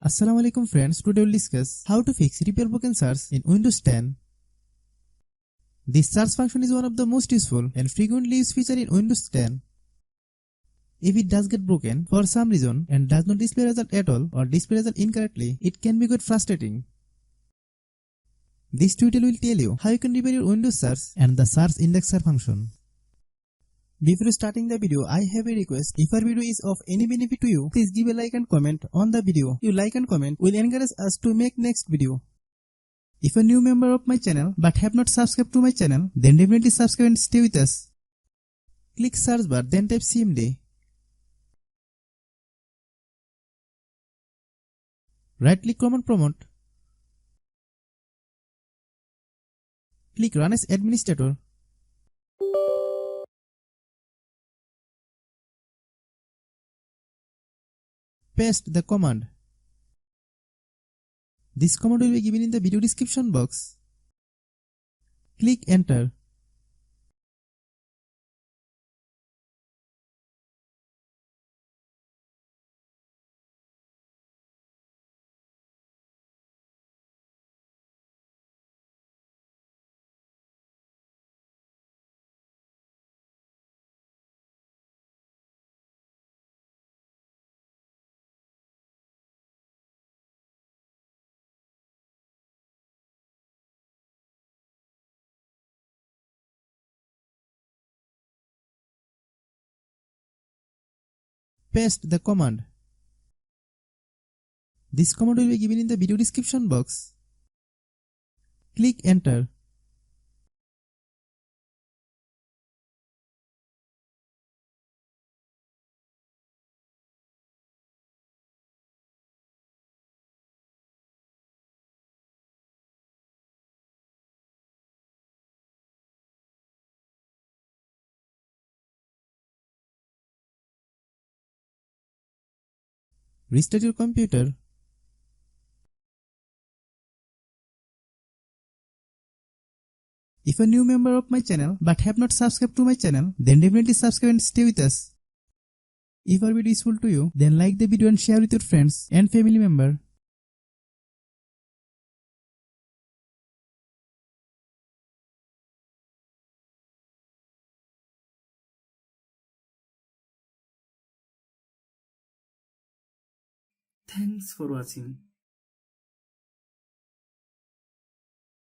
Assalamu alaikum friends, today we'll discuss how to fix repair broken search in Windows 10. This search function is one of the most useful and frequently used feature in Windows 10. If it does get broken for some reason and does not display result at all or display result incorrectly, it can be quite frustrating. This tutorial will tell you how you can repair your Windows search and the search indexer function. Before starting the video, I have a request. If our video is of any benefit to you, please give a like and comment on the video. Your like and comment will encourage us to make next video. If you're a new member of my channel but have not subscribed to my channel, then definitely subscribe and stay with us. Click search bar, then type CMD. Right click command prompt. Click run as administrator. Paste the command. This command will be given in the video description box. Click enter. Paste the command. This command will be given in the video description box. Click enter. Restart your computer. If you're a new member of my channel but have not subscribed to my channel, then definitely subscribe and stay with us. If our video is useful to you, then like the video and share with your friends and family member. Thanks for watching.